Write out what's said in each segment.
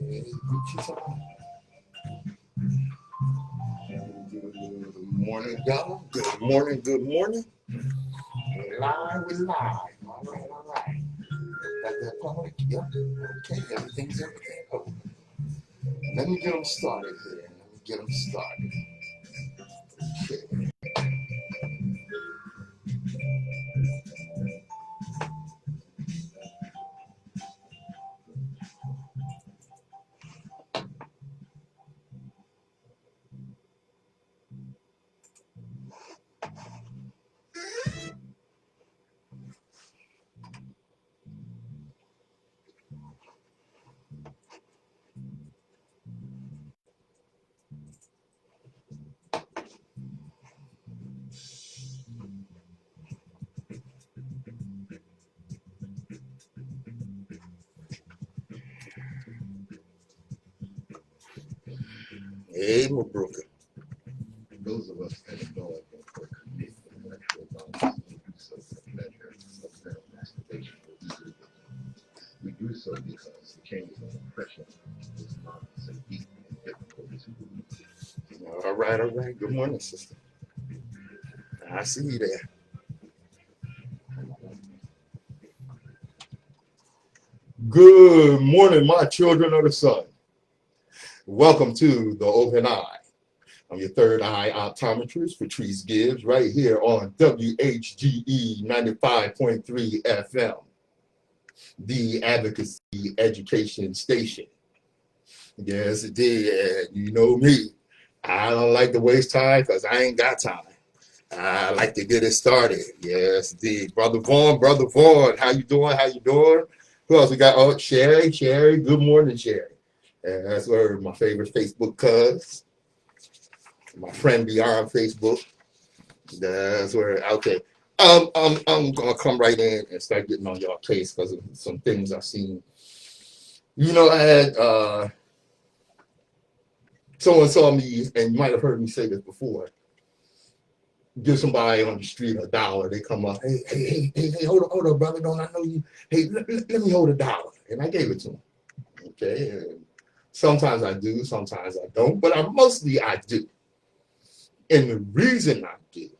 Good morning, y'all. Good morning, good morning. We're live. All right. Got that public? Yep. Okay, everything's everything. Oh, let me get them started here. Okay. Hey, my broker. Those of us that know it for commit intellectual knowledge do so for pleasure, no masturbation or easily. We do so because the change of impression is not so deep and difficult as we believe. All right. Good morning, sister. I see you there. Good morning, my children of the sun. Welcome to the Open Eye. I'm your third eye optometrist, Patrice Gibbs, right here on WHGE 95.3 FM, the advocacy education station. Yes, it did. You know me. I don't like to waste time because I ain't got time. I like to get it started. Yes, indeed. Brother Vaughn, how you doing? Who else we got? Oh, Sherry. Good morning, Sherry. And that's where my favorite Facebook cuz. My friend beyond Facebook. That's where, okay. I'm gonna come right in and start getting on y'all case because of some things I've seen. You know, I had someone saw me, and you might have heard me say this before. Give somebody on the street $1, they come up, hey, hold up, brother, don't I know you? Hey, let me hold $1. And I gave it to him. Okay. And sometimes I do, sometimes I don't, but mostly I do. And the reason I do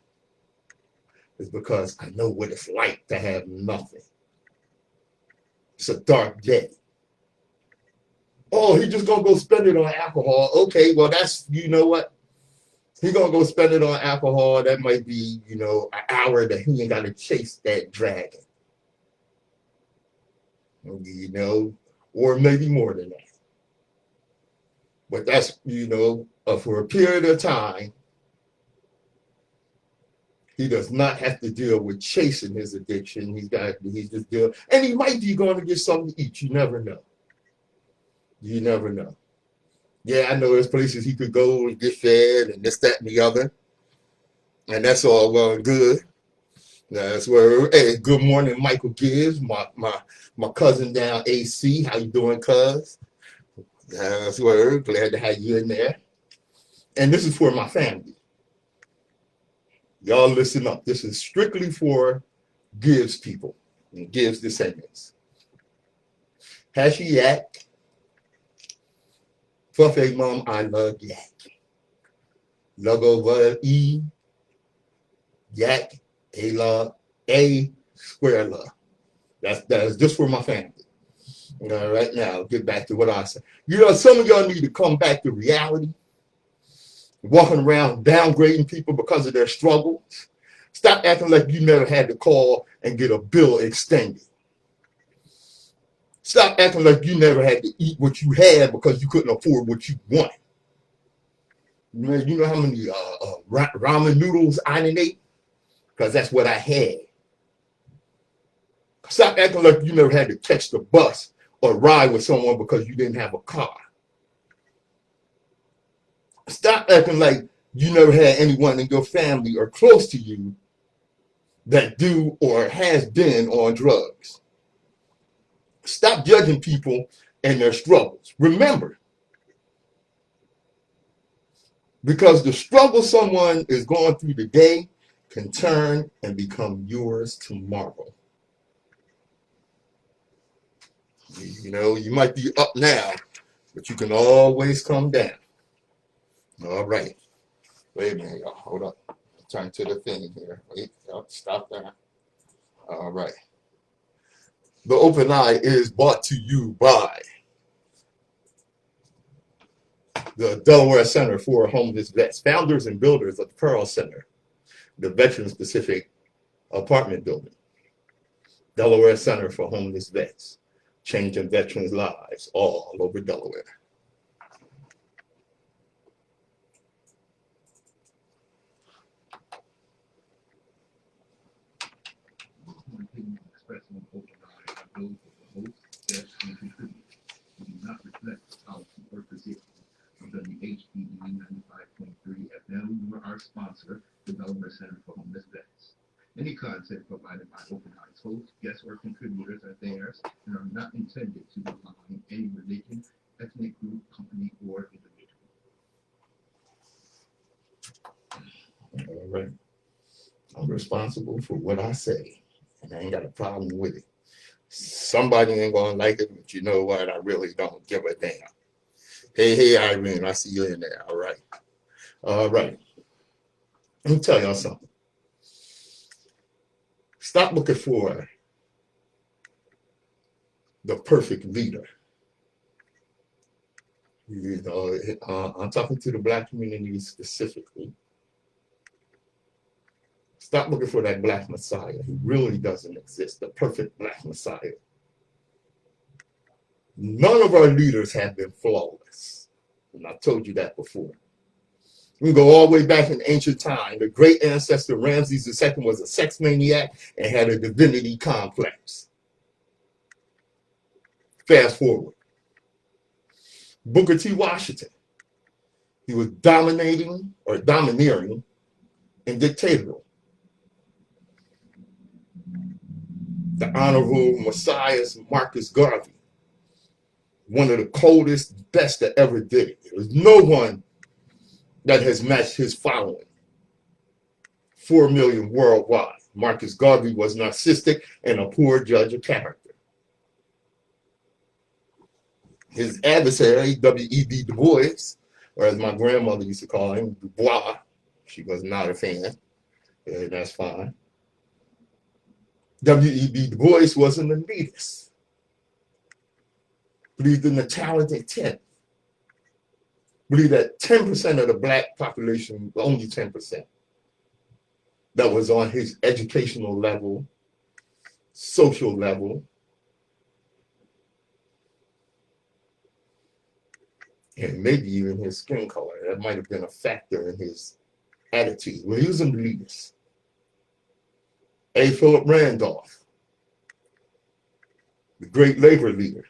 is because I know what it's like to have nothing. It's a dark day. Oh, he just gonna go spend it on alcohol. Okay, well, that's, you know what? He gonna go spend it on alcohol. That might be, an hour that he ain't gotta chase that dragon. Or maybe more than that. But that's, for a period of time, he does not have to deal with chasing his addiction. He's just deal, and he might be going to get something to eat. You never know. Yeah, I know there's places he could go and get fed and this, that, and the other. And that's all well and good. That's where, hey, good morning, Michael Gibbs, my cousin down AC. How you doing, cuz? That's where, glad to have you in there. And this is for my family. Y'all listen up. This is strictly for Gibbs people and Gibbs descendants. Hashi yak. Fuffy mom, I love yak. Logo E. Yak. A love. A square love. That's just for my family. Right now, get back to what I said. Some of y'all need to come back to reality. Walking around downgrading people because of their struggles. Stop acting like you never had to call and get a bill extended. Stop acting like you never had to eat what you had because you couldn't afford what you wanted. You know how many ramen noodles I didn't eat? Because that's what I had. Stop acting like you never had to catch the bus or ride with someone because you didn't have a car. Stop acting like you never had anyone in your family or close to you that do or has been on drugs. Stop judging people and their struggles. Remember, because the struggle someone is going through today can turn and become yours tomorrow. You might be up now, but you can always come down. All right. Wait a minute, y'all. Hold up. Turn to the thing here. Wait, stop that. All right. The Open Eye is brought to you by the Delaware Center for Homeless Vets, founders and builders of the Pearl Center, the veteran-specific apartment building. Delaware Center for Homeless Vets, changing veterans' lives all over Delaware. Expressing an open eye are those of the host, guests, and contributors who do not reflect the policy or position of WHGE 95.3 FM nor our sponsor, the Delaware Center for Homeless Vets. Any content provided by Open Eyes hosts, guests, or contributors are theirs and are not intended to malign any religion, ethnic group, company, or individual. All right. I'm responsible for what I say, and I ain't got a problem with it. Somebody ain't gonna like it, but you know what? I really don't give a damn. Hey, Irene, I see you in there. All right. All right. Let me tell y'all something. Stop looking for the perfect leader. You know, I'm talking to the Black community specifically. Stop looking for that Black Messiah. He really doesn't exist, the perfect Black Messiah. None of our leaders have been flawless. And I've told you that before. We can go all the way back in ancient time. The great ancestor Ramses II was a sex maniac and had a divinity complex. Fast forward. Booker T. Washington. He was domineering and dictatorial. The Honorable Messias Marcus Garvey, one of the coldest, best that ever did it. There's no one that has matched his following. 4 million worldwide. Marcus Garvey was narcissistic and a poor judge of character. His adversary, W.E.B. Du Bois, or as my grandmother used to call him, Du Bois, she was not a fan. That's fine. W.E.B. Du Bois was an elitist. Believed in the talented 10. Believed that 10% of the Black population, only 10%, that was on his educational level, social level, and maybe even his skin color. That might have been a factor in his attitude. Well, he was an elitist. A. Philip Randolph, the great labor leader,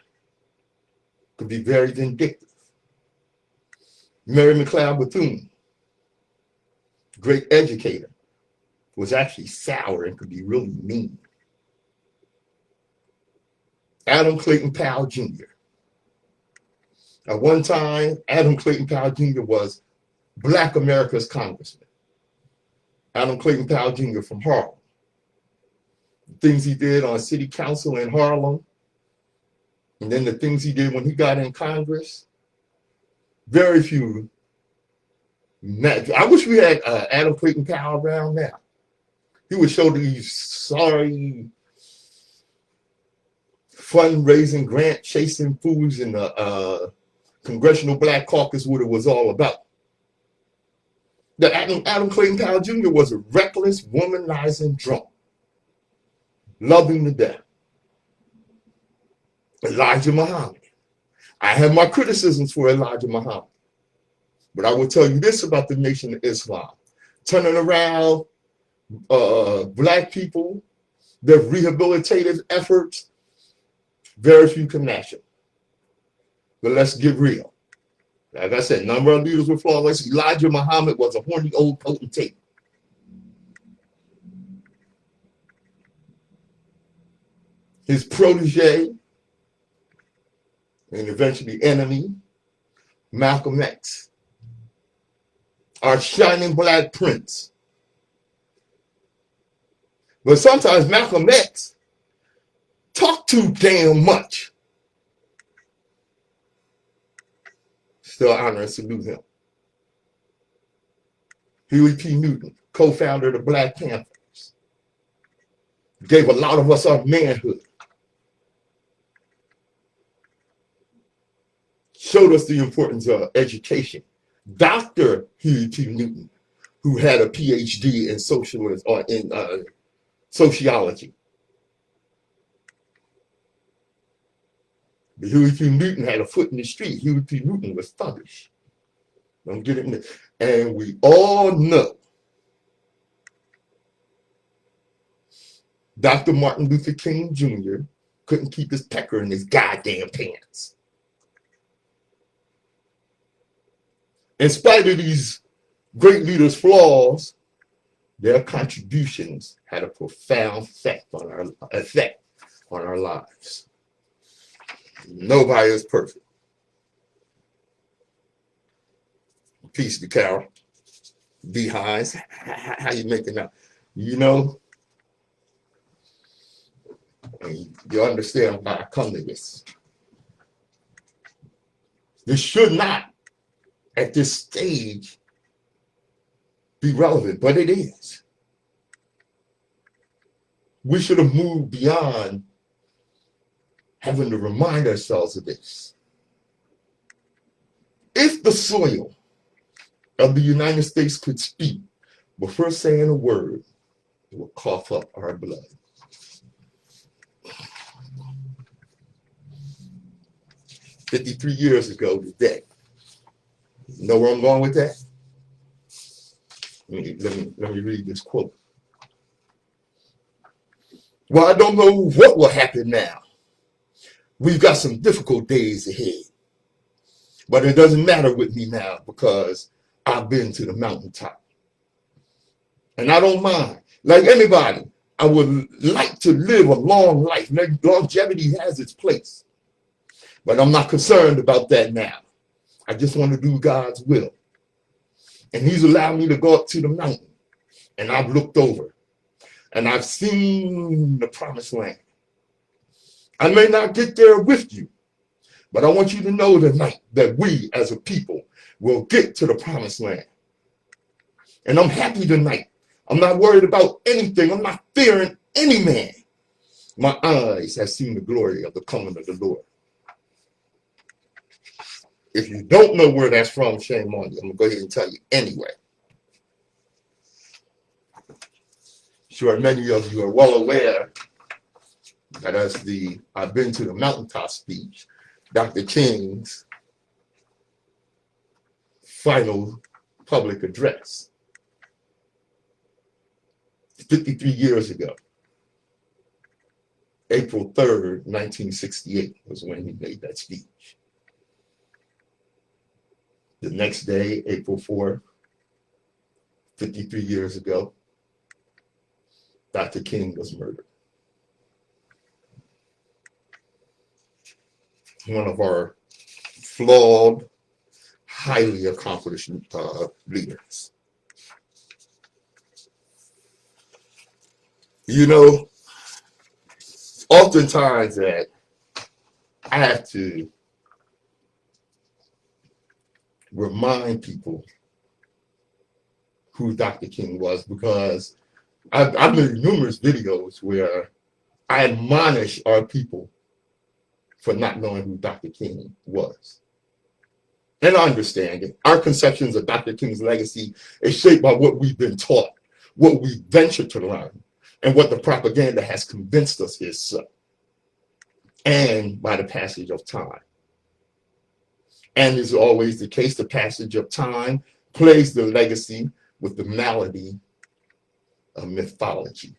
could be very vindictive. Mary McLeod Bethune, great educator, was actually sour and could be really mean. Adam Clayton Powell Jr. At one time, Adam Clayton Powell Jr. was Black America's congressman. Adam Clayton Powell Jr. from Harlem. The things he did on city council in Harlem, and then the things he did when he got in Congress, very few. I wish we had Adam Clayton Powell around now. He would show these sorry fundraising, grant chasing fools in the Congressional Black Caucus what it was all about. That Adam Clayton Powell Jr. was a reckless, womanizing drunk, loving to death. Elijah Muhammad. I have my criticisms for Elijah Muhammad, but I will tell you this about the Nation of Islam. Turning around Black people, their rehabilitative efforts, very few can match it. But let's get real. Like I said, number of leaders were flawless. Elijah Muhammad was a horny old potentate. His protege and eventually enemy, Malcolm X, our shining Black prince. But sometimes Malcolm X talked too damn much. Still honor and salute him. Huey P. Newton, co-founder of the Black Panthers, gave a lot of us our manhood. Showed us the importance of education. Dr. Huey P. Newton, who had a PhD in sociology. But Huey P. Newton had a foot in the street. Huey P. Newton was thuggish. Don't get it in there. And we all know Dr. Martin Luther King Jr. couldn't keep his pecker in his goddamn pants. In spite of these great leaders' flaws, their contributions had a profound effect on our lives. Nobody is perfect. Peace to Carol. D. Hines. How you making out? You know, you understand why I come to this. This should not, at this stage, be relevant, but it is. We should have moved beyond having to remind ourselves of this. If the soil of the United States could speak before saying a word, it will cough up our blood. "53 years ago today." You know where I'm going with that? Let me read this quote. "Well, I don't know what will happen now. We've got some difficult days ahead. But it doesn't matter with me now because I've been to the mountaintop. And I don't mind. Like anybody, I would like to live a long life. Longevity has its place. But I'm not concerned about that now. I just want to do God's will. And he's allowed me to go up to the mountain. And I've looked over. And I've seen the promised land. I may not get there with you. But I want you to know tonight that we as a people will get to the promised land. And I'm happy tonight. I'm not worried about anything. I'm not fearing any man. My eyes have seen the glory of the coming of the Lord." If you don't know where that's from, shame on you. I'm going to go ahead and tell you anyway. Sure, many of you are well aware that as the I've been to the mountaintop speech, Dr. King's final public address 53 years ago, April 3rd, 1968 was when he made that speech. The next day, April 4th, 53 years ago, Dr. King was murdered. One of our flawed, highly accomplished leaders. You know, oftentimes that I have to remind people who Dr. King was, because I've made numerous videos where I admonish our people for not knowing who Dr. King was. And I understand it. Our conceptions of Dr. King's legacy is shaped by what we've been taught, what we venture to learn, and what the propaganda has convinced us is so, and by the passage of time. And as always the case, the passage of time plays the legacy with the malady of mythology.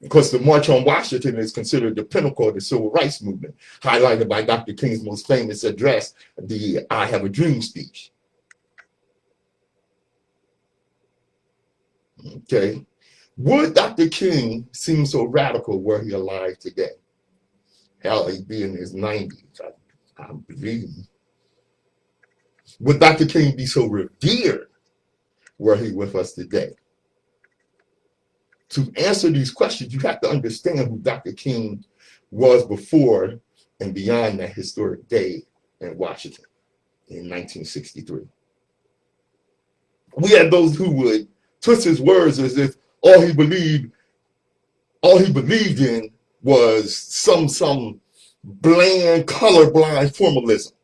Of course, the March on Washington is considered the pinnacle of the civil rights movement, highlighted by Dr. King's most famous address, the I Have a Dream speech. Okay. Would Dr. King seem so radical were he alive today? Hell, he'd be in his 90s, I believe. Would Dr. King be so revered were he with us today? To answer these questions, you have to understand who Dr. King was before and beyond that historic day in Washington. in 1963. We had those who would twist his words as if all he believed in was some bland, colorblind formalism.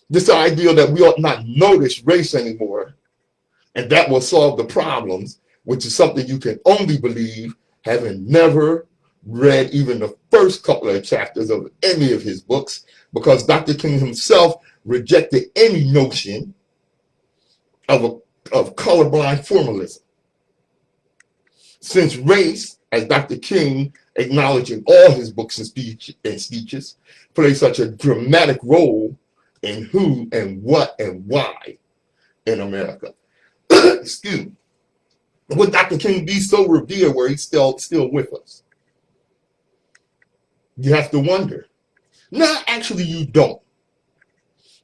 This idea that we ought not notice race anymore, and that will solve the problems, which is something you can only believe having never read even the first couple of chapters of any of his books, because Dr. King himself rejected any notion of colorblind formalism. Since race, as Dr. King acknowledged in all his books and speeches, plays such a dramatic role in who and what and why in America. Excuse me. Would Dr. King be so revered where he's still with us? You have to wonder. No, actually you don't.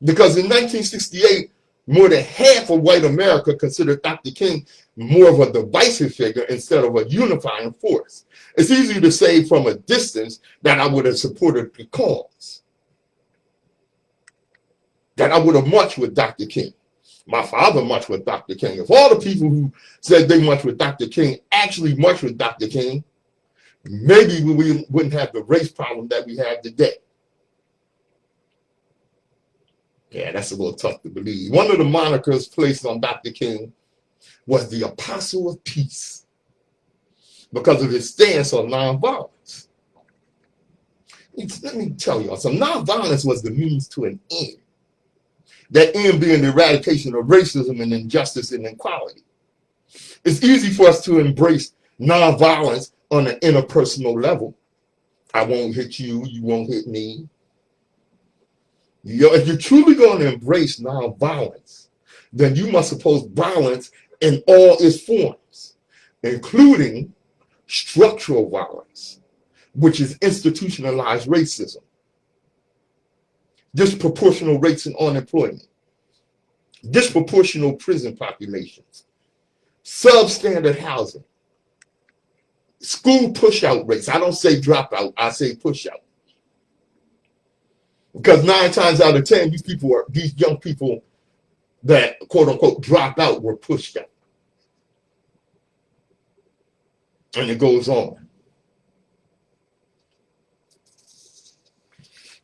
Because in 1968, more than half of white America considered Dr. King more of a divisive figure instead of a unifying force. It's easy to say from a distance that I would have supported the cause, that I would have marched with Dr. King. My father marched with Dr. King. If all the people who said they marched with Dr. King actually marched with Dr. King, maybe we wouldn't have the race problem that we have today. Yeah, that's a little tough to believe. One of the monikers placed on Dr. King was the Apostle of Peace because of his stance on nonviolence. Let me tell y'all, so nonviolence was the means to an end. That end being the eradication of racism and injustice and inequality. It's easy for us to embrace nonviolence on an interpersonal level. I won't hit you, you won't hit me. If you're truly going to embrace nonviolence, then you must oppose violence in all its forms, including structural violence, which is institutionalized racism, disproportional rates in unemployment, disproportional prison populations, substandard housing, school push-out rates. I don't say dropout, I say push-out. Because 9 times out of 10, these young people that quote unquote dropped out were pushed out. And it goes on.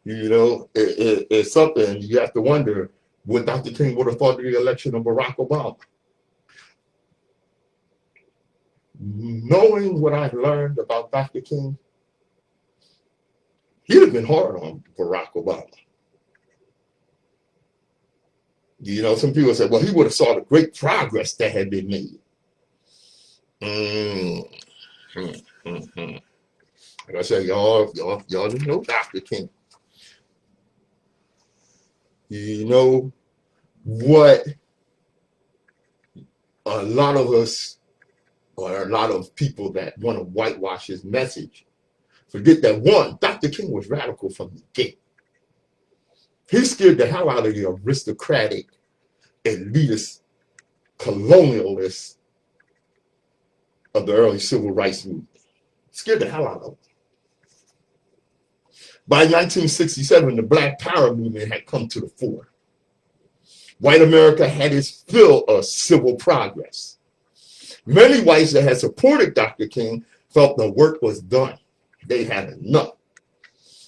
You know, it's something you have to wonder what Dr. King would have thought of the election of Barack Obama. Knowing what I've learned about Dr. King, he'd have been hard on Barack Obama. You know, some people say, well, he would have saw the great progress that had been made. Like I said, y'all didn't know Dr. King. You know what a lot of us, or a lot of people that want to whitewash his message, forget that one, Dr. King was radical from the gate. He scared the hell out of the aristocratic, elitist, colonialists of the early civil rights movement. Scared the hell out of them. By 1967, the Black Power movement had come to the fore. White America had its fill of civil progress. Many whites that had supported Dr. King felt the work was done. They had enough.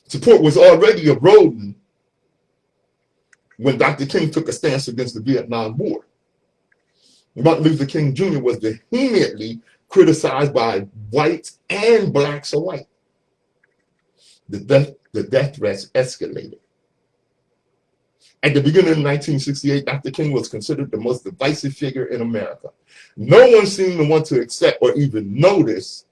Support was already eroding when Dr. King took a stance against the Vietnam War. Martin Luther King Jr. was vehemently criticized by whites and blacks alike. The death threats escalated. At the beginning of 1968, Dr. King was considered the most divisive figure in America. No one seemed to want to accept or even notice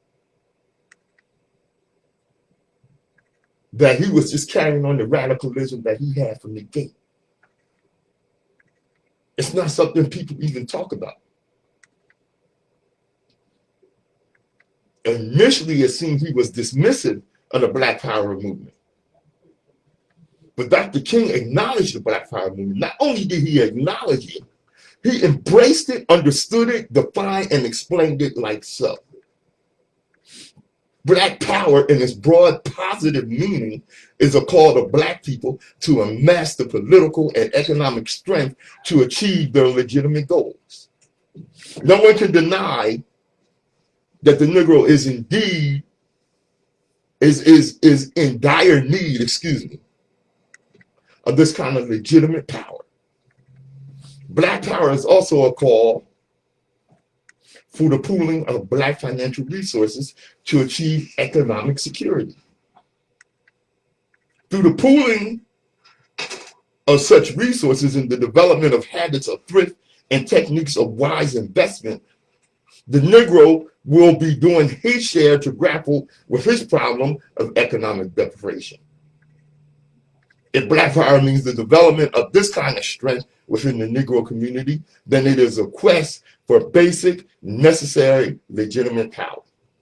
that he was just carrying on the radicalism that he had from the gate. It's not something people even talk about. Initially, it seemed he was dismissive of the Black Power movement. But Dr. King acknowledged the Black Power movement. Not only did he acknowledge it, he embraced it, understood it, defined, and explained it like so. Black power in its broad positive meaning is a call to Black people to amass the political and economic strength to achieve their legitimate goals. No one can deny that the Negro is indeed is in dire need, of this kind of legitimate power. Black power is also a call for the pooling of Black financial resources to achieve economic security. Through the pooling of such resources and the development of habits of thrift and techniques of wise investment, the Negro will be doing his share to grapple with his problem of economic deprivation. If Black power means the development of this kind of strength within the Negro community, then it is a quest for basic, necessary, legitimate power.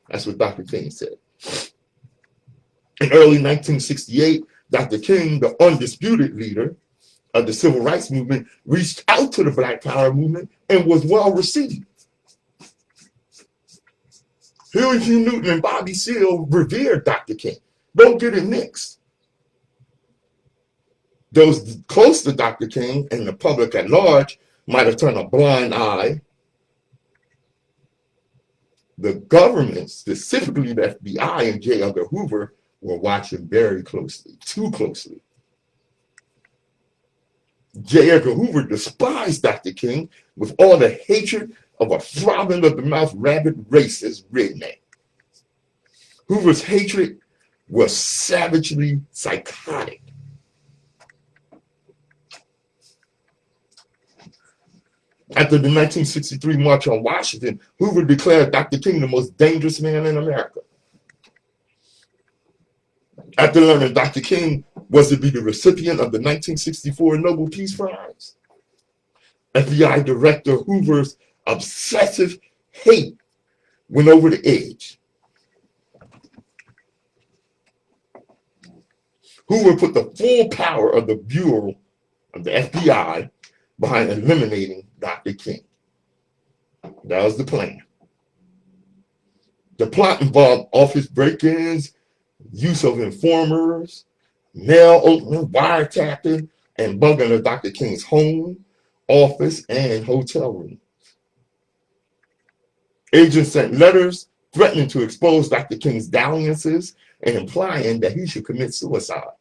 That's what Dr. King said. In early 1968, Dr. King, the undisputed leader of the civil rights movement, reached out to the Black power movement and was well received. Huey P. Newton and Bobby Seale revered Dr. King. Don't get it mixed. Those close to Dr. King and the public at large might have turned a blind eye. The government, specifically the FBI and J. Edgar Hoover, were watching very closely, too closely. J. Edgar Hoover despised Dr. King with all the hatred of a throbbing of the mouth rabid racist redneck. Hoover's hatred was savagely psychotic. After the 1963 March on Washington, Hoover declared Dr. King the most dangerous man in America. After learning Dr. King was to be the recipient of the 1964 Nobel Peace Prize, FBI Director Hoover's obsessive hate went over the edge. Hoover put the full power of the Bureau of the FBI behind eliminating Dr. King. That was the plan. The plot involved office break-ins, use of informers, mail opening, wiretapping, and bugging of Dr. King's home, office, and hotel room. Agents sent letters threatening to expose Dr. King's dalliances and implying that he should commit suicide.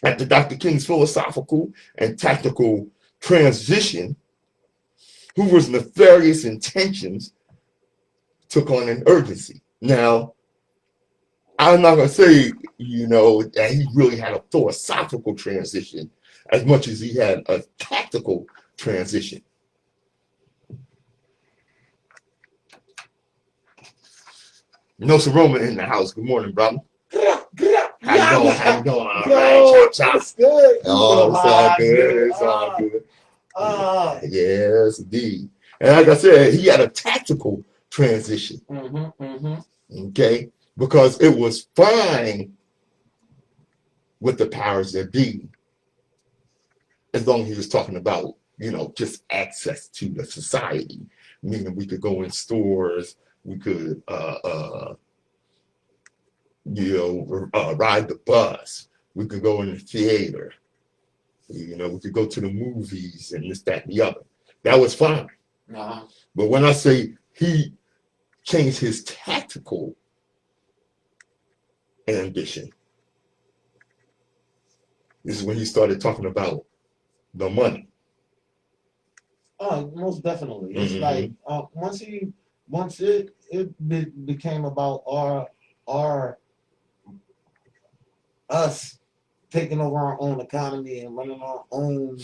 After Dr. King's philosophical and tactical transition, Hoover's nefarious intentions took on an urgency. Now, I'm not going to say, that he really had a philosophical transition as much as he had a tactical transition. Nsoromma in the house. Good morning, brother. How you doing? All right, chop, chop. It's good. Oh, it's all good. It's all good. Yes, indeed. And like I said, he had a tactical transition. Okay, because it was fine with the powers that be, as long as he was talking about, just access to the society, meaning we could go in stores, we could ride the bus, we could go in the theater, we could go to the movies and this, that, and the other. That was fine. But when I say he changed his tactical ambition, this is when he started talking about the money. Most definitely. It's like once it became about us taking over our own economy and running our own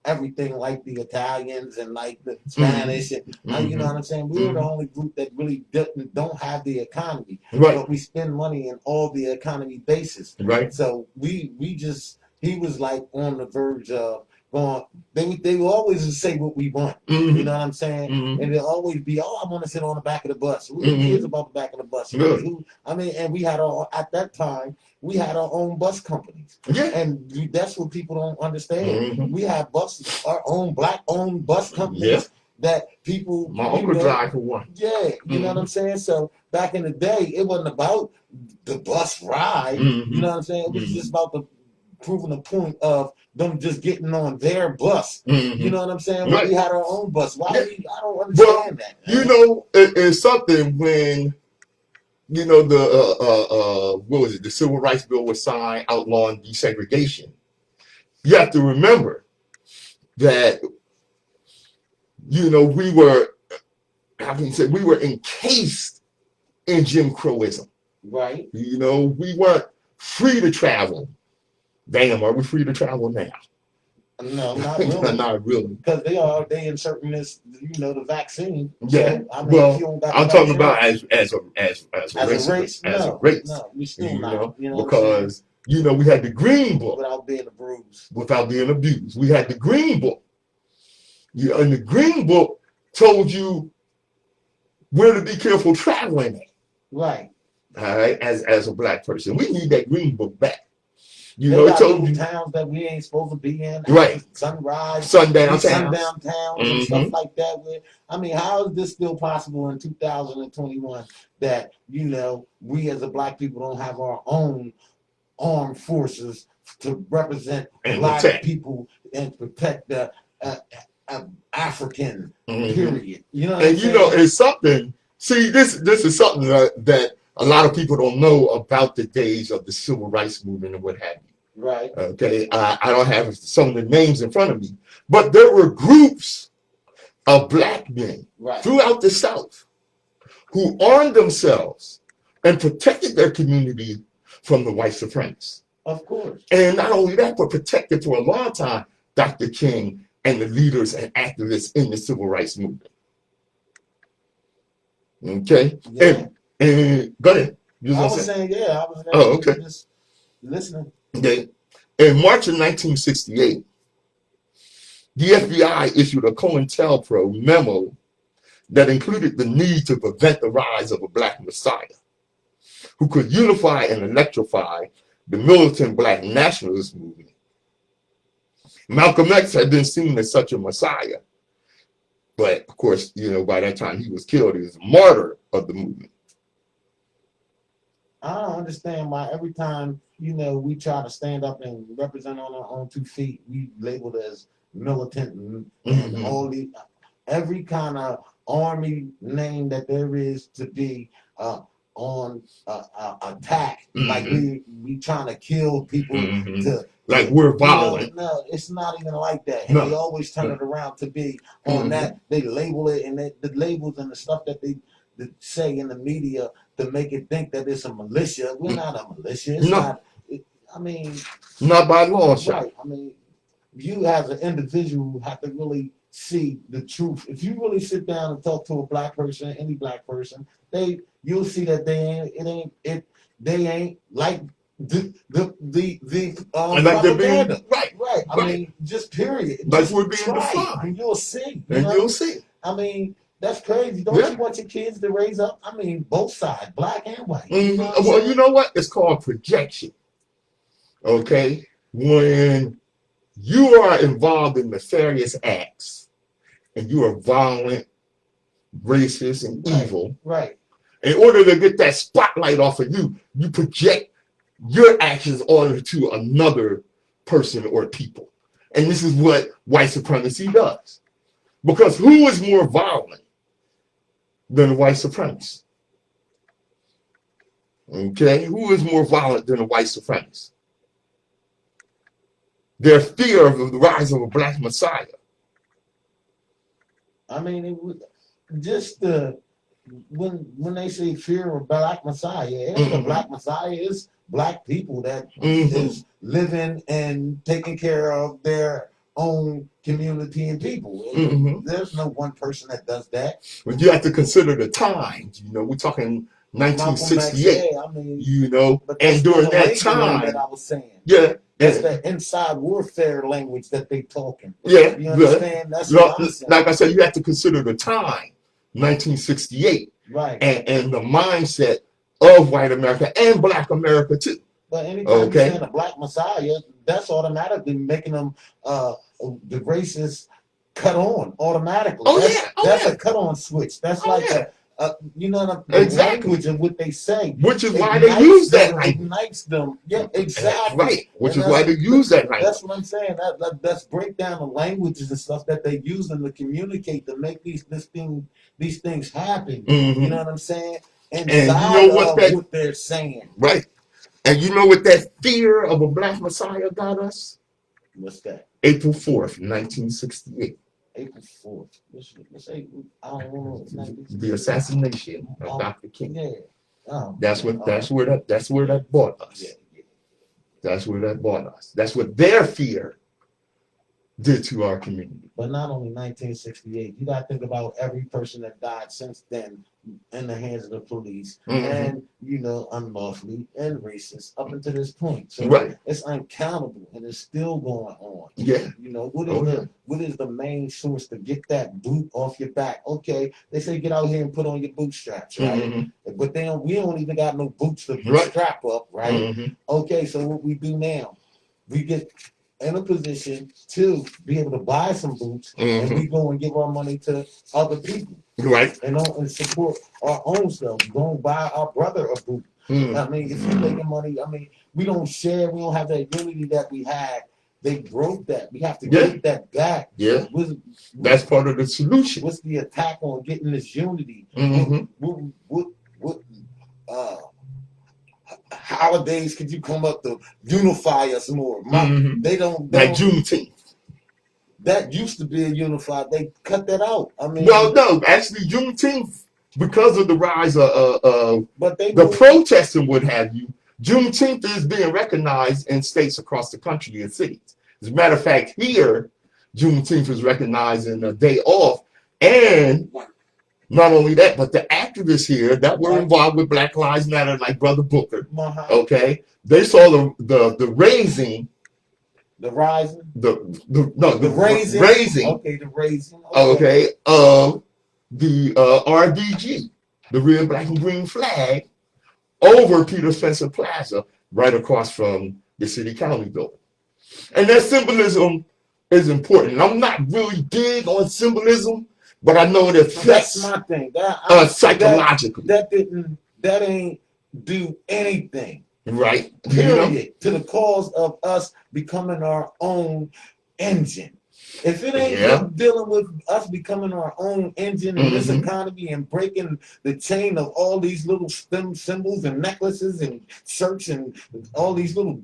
everything, like the Italians and like the Spanish, and you know what I'm saying? We were the only group that really don't have the economy, but we spend money in all the economy bases. Right. So he was like on the verge of going. They will always say what we want. You know what I'm saying? And they'll always be, I want to sit on the back of the bus. Who cares about the back of the bus? And we had at that time, we had our own bus companies. And that's what people don't understand. We had buses, our own Black-owned bus companies that people. My uncle died for one. Yeah, you know what I'm saying? So back in the day, it wasn't about the bus ride. You know what I'm saying? It was just about proving the point of them just getting on their bus. You know what I'm saying? Right. We had our own bus. Why? I don't understand that. Man. You know, it's something when, you know, what was it? The Civil Rights Bill was signed outlawing desegregation. You have to remember that, you know, we were, how can you say, we were encased in Jim Crowism. Right. You know, we weren't free to travel. Damn, are we free to travel now? No, not really. Not really. Because they inserting this, you know, the vaccine. Yeah. So, I mean, well, I'm talking about as a race. No, we still not. You know, because you know we had the Green Book without being abused. Without being abused, we had the Green Book. And the Green Book told you where to be careful traveling at. Right. All right. As a black person, we need that Green Book back. You know, it told you towns that we ain't supposed to be in. Right. Sunrise, sundown towns, and stuff like that. I mean, how is this still possible in 2021 that, you know, we as a black people don't have our own armed forces to represent and black people and protect the African period? You know, and you know, it's something. See, this is something that a lot of people don't know about the days of the civil rights movement and what have you. Right. Okay. I don't have some of the names in front of me, but there were groups of black men throughout the South who armed themselves and protected their community from the white supremacists. Of course. And not only that, but protected for a long time Dr. King and the leaders and activists in the civil rights movement. Okay. Yeah. And go ahead. I was saying, yeah, I was okay. Just listening. Okay. In March of 1968, the FBI issued a COINTELPRO memo that included the need to prevent the rise of a black messiah who could unify and electrify the militant black nationalist movement. Malcolm X had been seen as such a messiah, but of course, you know, by that time he was killed. He was a martyr of the movement. I don't understand why every time, you know, we try to stand up and represent on our own 2 feet, we labeled as militant and all the every kind of army name that there is to be on attack, like we trying to kill people to like we're violent. No, it's not even like that. And they always turn it around to be on that. They label it, and the labels and the stuff that they say in the media to make it think that it's a militia. We're not a militia. It's not. I mean, not by law, right? I mean, you as an individual have to really see the truth. If you really sit down and talk to a black person, any black person, you'll see that they ain't like the propaganda. Right. I mean, just period. Like just we're being defined. And you'll see. You'll see. I mean, that's crazy. Don't you want your kids to raise up? I mean, both sides, black and white. You know well, you know what? It's called projection. Okay? When you are involved in nefarious acts and you are violent, racist, and evil. Right. In order to get that spotlight off of you, you project your actions onto another person or people. And this is what white supremacy does. Because who is more violent than a white supremacist? Okay? Who is more violent than a white supremacist? Their fear of the rise of a black messiah. I mean, it was just when they say fear of black messiah, it ain't a black messiah. It's black people that is living and taking care of their own community and people. There's no one person that does that. But you have to consider the times. You know, we're talking 1968. I mean, you know, and during that time, that I was saying, that's the inside warfare language that they talking. Yeah, you understand? That's what I'm saying. Like I said, you have to consider the time, 1968, right, and the mindset of white America and black America too. But anytime you're saying a black messiah, that's automatically making them the racist cut on automatically. Oh, that's, yeah. Oh, that's yeah. a cut on switch. That's Oh, like yeah. you know, the Exactly. language of what they say. Which is why they use that language. Ignites them. Yeah, exactly. Right. Which And is why they use that language. that's what I'm saying. Let's break down the languages and stuff that they use them to communicate to make these things happen. Mhm. You know what I'm saying? And Inside you know what of what they're saying. Right. And you know what that fear of a black Messiah got us? What's that? April 4th, 1968. April 4th. Let's April. I don't know. The assassination of Dr. King. Yeah. That's where that brought us. Yeah. That's where that brought us. That's what their fear did to our community. But not only 1968. You got to think about every person that died since then in the hands of the police, and unlawfully and racist up until this point. So it's uncountable, and it's still going on. Yeah. What is the main source to get that boot off your back? Okay, they say get out here and put on your bootstraps, right? But we don't even got no boots to strap up, right? Okay, so what we do now, we get in a position to be able to buy some boots, and we go and give our money to other people, right? And support our own self. Go and buy our brother a boot. I mean, if you're making money, I mean, we don't share. We don't have that unity that we had. They broke that. We have to get that back. Yeah, that's part of the solution. What's the attack on getting this unity? What holidays could you come up to unify us more? They don't like Juneteenth. That used to be a unified. They cut that out. I mean, no, actually Juneteenth, because of the rise of the protests and what have you, Juneteenth is being recognized in states across the country and cities. As a matter of fact, here Juneteenth is recognized in a day off, and not only that, but the activists here that were involved with Black Lives Matter, like Brother Booker, okay, they saw the raising. The rising? The raising. Raising. Okay, the raising. Okay, of the RBG, the Red, Black, and Green flag, over Peter Spencer Plaza, right across from the City County building. And that symbolism is important. I'm not really big on symbolism, but I know that that's my thing. Psychologically. That ain't do anything. Right. Period. To the cause of us becoming our own engine. If it ain't dealing with us becoming our own engine in this economy and breaking the chain of all these little STEM symbols and necklaces and shirts and all these little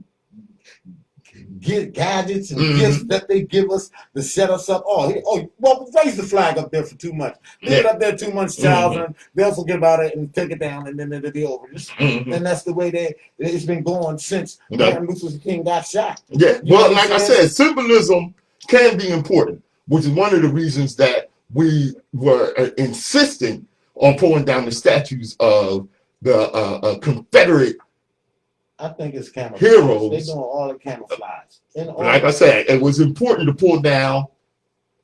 gadgets and gifts that they give us to set us up. Well, raise the flag up there for 2 months. Leave it up there 2 months, Charles, and they'll forget about it and take it down, and then it'll be over. And that's the way it's been going since Martin Luther King got shot. Yeah, well, like I said, symbolism can be important, which is one of the reasons that we were insisting on pulling down the statues of the Confederate I think it's camouflage. Heroes. They're doing all the camouflage. Like I said, it was important to pull down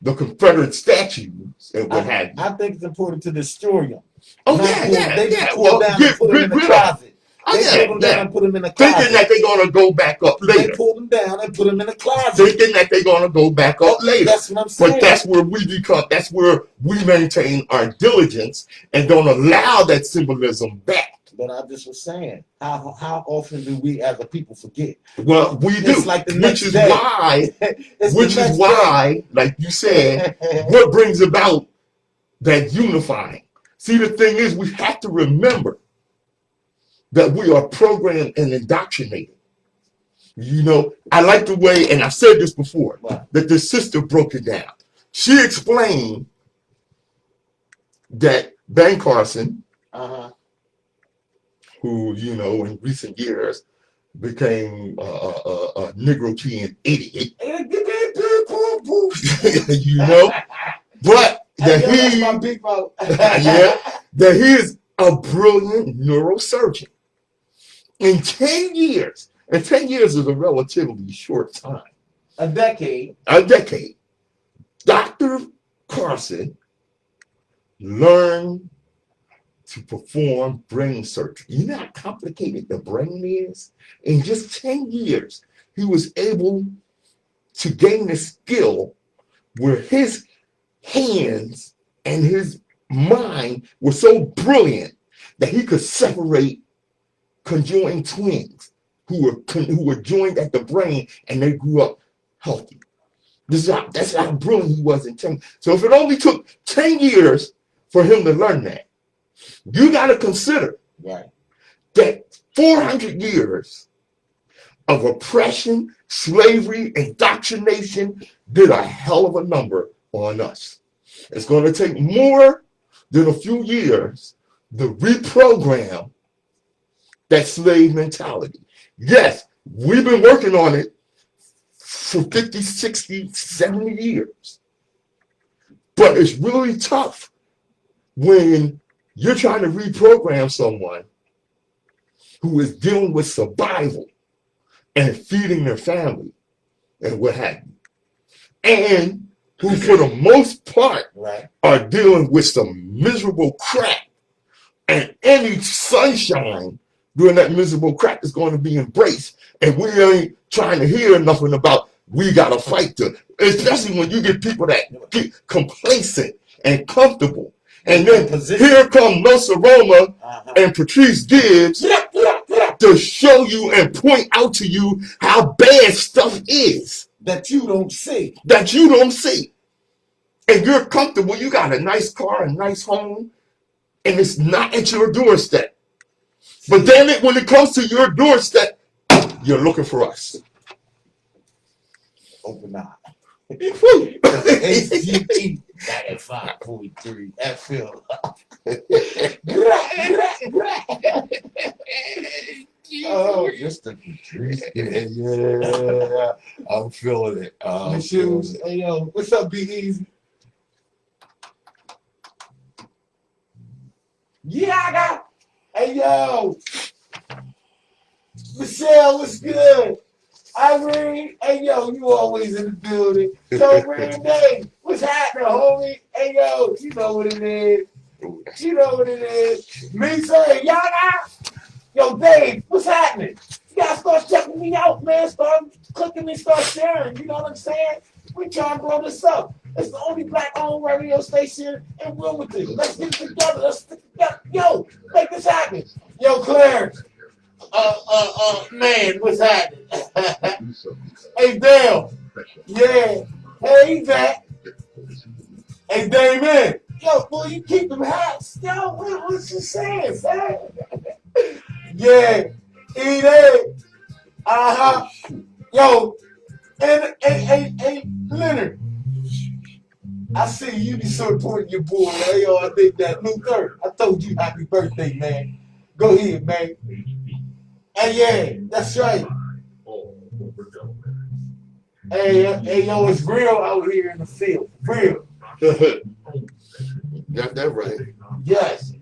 the Confederate statues and what have you. I think it's important to destroy them. They pull down and put them in the closet. They pull them down and put them in the closet. Thinking that they're going to go back up later. They pull them down and put them in the closet. Thinking that they're going to go back up later. That's what I'm saying. But that's where we maintain our diligence and don't allow that symbolism back. But I just was saying, how often do we as a people forget? Well, we do, like which is why, like you said, what brings about that unifying? See, the thing is, we have to remember that we are programmed and indoctrinated. I like the way, and I've said this before, that the sister broke it down. She explained that Ben Carson, who, in recent years became a Negro Teen idiot, but that he is a brilliant neurosurgeon. In 10 years, and 10 years is a relatively short time. A decade. Dr. Carson learned to perform brain surgery. You know how complicated the brain is? In just 10 years, he was able to gain a skill where his hands and his mind were so brilliant that he could separate conjoined twins who were joined at the brain, and they grew up healthy. That's how brilliant he was in 10. So if it only took 10 years for him to learn that, you got to consider that 400 years of oppression, slavery, indoctrination did a hell of a number on us. It's going to take more than a few years to reprogram that slave mentality. Yes, we've been working on it for 50, 60, 70 years. But it's really tough when you're trying to reprogram someone who is dealing with survival and feeding their family and what have you. And who, for the most part, are dealing with some miserable crap. And any sunshine during that miserable crap is going to be embraced. And we ain't trying to hear nothing about we got to fight to, especially when you get people that get complacent and comfortable. And then here come Nsoromma and Patrice Gibbs to show you and point out to you how bad stuff is. That you don't see. That you don't see. And you're comfortable. You got a nice car, a nice home, and it's not at your doorstep. But damn it, when it comes to your doorstep, you're looking for us. Open eye. HGE 95.3 FM. Oh, just the Patrice. Yeah, I'm feeling it. Hey, yo, what's up, Be Easy? Yeah, I got. Hey, yo, Michelle, what's good? Irene, hey, yo, you always in the building. So, Dave, what's happening, homie? Hey, yo, you know what it is. You know what it is. Me saying, y'all got. Yo, Dave, what's happening? You gotta start checking me out, man. Start clicking me, start sharing. You know what I'm saying? We trying to blow this up. It's the only black-owned radio station in Wilmington. Let's get it together. Let's stick together. Yo, make this happen. Yo, Clarence. Man, what's happening? Hey, Dale. Yeah. Hey, he's back. Hey, Damon. Yo, boy, you keep them hats. Yo, what's you saying, son? Yeah. Eat it. Yo, and Leonard. I see you be supporting your boy. Hey, yo, I think that Luther. I told you happy birthday, man. Go ahead, man. Hey, yeah, that's right. Hey, yo, it's real out here in the field. Real. Got that right. Yes.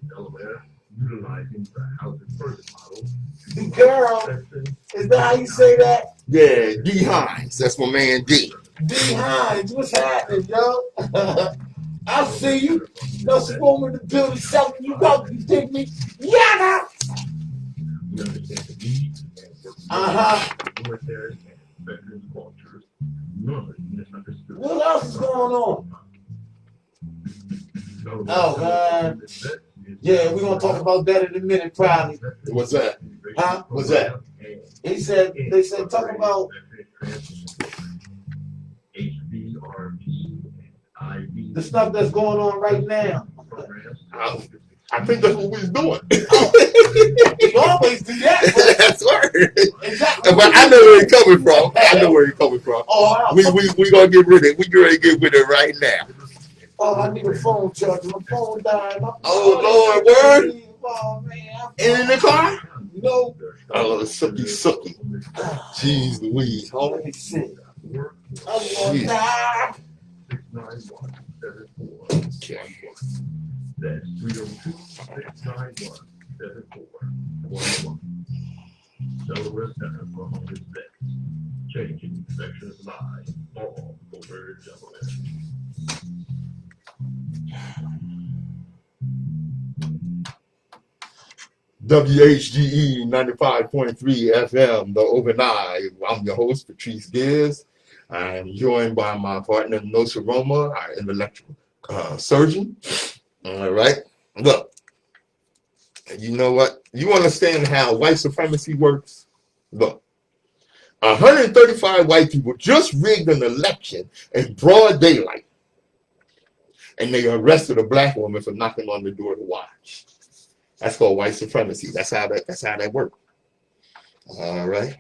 Girl, is that how you say that? Yeah, D. Hines. That's my man D. D. Hines, what's happening, yo? I see you. No spoon in the building selling you out. You dig me? Yeah. What else is going on? Oh, man. Yeah, we're going to talk about that in a minute, probably. What's that? Huh? What's that? They said, talk about the stuff that's going on right now. I think that's what we're doing. You always do that. That's right. Exactly. But I know where you're coming from. I know where you're coming from. Oh, we gonna get rid of it. We gonna get with it right now. Oh, I need a phone charger. My phone died. Oh, Lord, word. Oh, man. In the car? No. Oh, sucky. Jeez Louise. Let me see. I'm gonna die. Okay. That's 302-691-7411. Delaware Center for Homeless Vets. Changing infectious lives all over Delaware. WHGE 95.3 FM, the overnight. I'm your host, Patrice Gibbs. I'm joined by my partner, Nsoromma, our intellectual surgeon. All right. Look, you know what? You understand how white supremacy works? Look, 135 white people just rigged an election in broad daylight, and they arrested a black woman for knocking on the door to watch. That's called white supremacy. That's how that works. All right.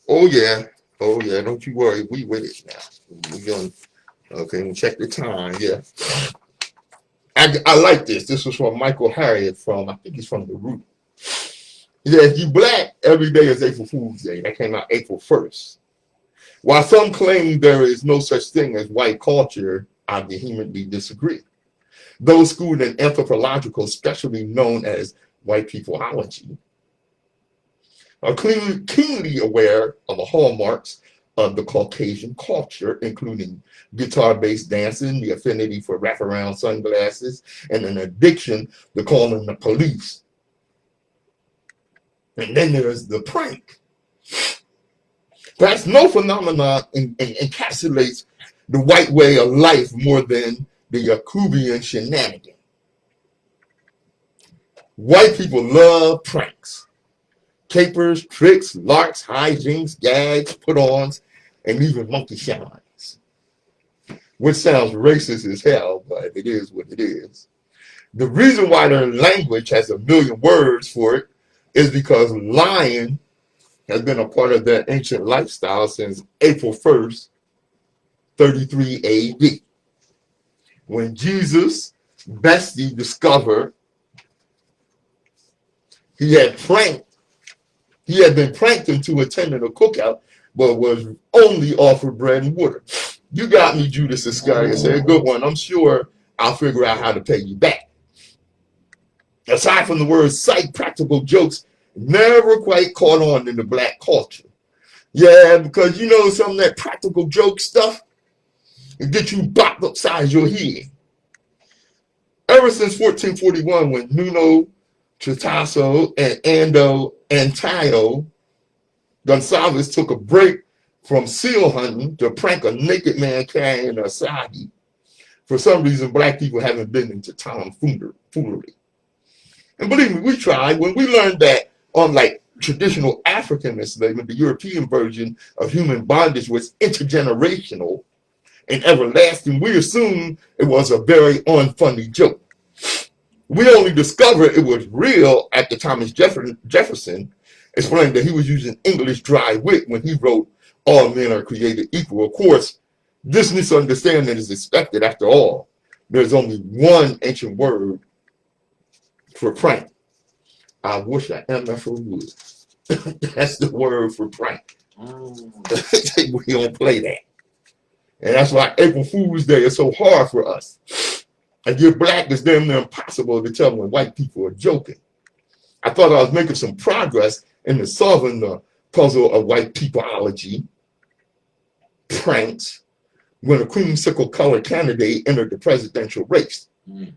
Oh yeah. Oh yeah. Don't you worry. We with it now. We going. Okay. We'll check the time. Yeah. I like this. This was from Michael Harriot from, I think he's from The Root. Yeah, if you black, every day is April Fool's Day. That came out April 1st. While some claim there is no such thing as white culture, I vehemently disagree. Those schooled in anthropological, specially known as white peopleology, are keenly aware of the hallmarks of the Caucasian culture, including guitar-based dancing, the affinity for wraparound sunglasses, and an addiction to calling the police. And then there's the prank. Perhaps no phenomenon encapsulates the white way of life more than the Yakubian shenanigan. White people love pranks. Capers, tricks, larks, hijinks, gags, put-ons, and even monkey shines. Which sounds racist as hell, but it is what it is. The reason why their language has a million words for it is because lying has been a part of their ancient lifestyle since April 1st, 33 AD. When Jesus, bestie, discovered he had been pranked into attending a cookout, but was only offered bread and water. You got me, Judas Iscariot. Said, good one. I'm sure I'll figure out how to pay you back. Aside from the word psych, practical jokes never quite caught on in the black culture. Yeah, because you know some of that practical joke stuff, it gets you bopped upside your head. Ever since 1441, when Nuno Chitazo and Ando Antayo Gonzalez took a break from seal hunting to prank a naked man carrying a sagi. For some reason, black people haven't been into tomfoolery. And believe me, we tried. When we learned that unlike traditional African enslavement, the European version of human bondage was intergenerational and everlasting, we assumed it was a very unfunny joke. We only discovered it was real after Thomas Jefferson explained that he was using English dry wit when he wrote, all men are created equal. Of course, this misunderstanding is expected. After all, there's only one ancient word for prank. I wish I MFO would. That's the word for prank. We don't play that. And that's why April Fool's Day is so hard for us. If you're black, it's damn near impossible to tell when white people are joking. I thought I was making some progress in solving the puzzle of white peopleology, pranks, when a creamsicle colored candidate entered the presidential race. I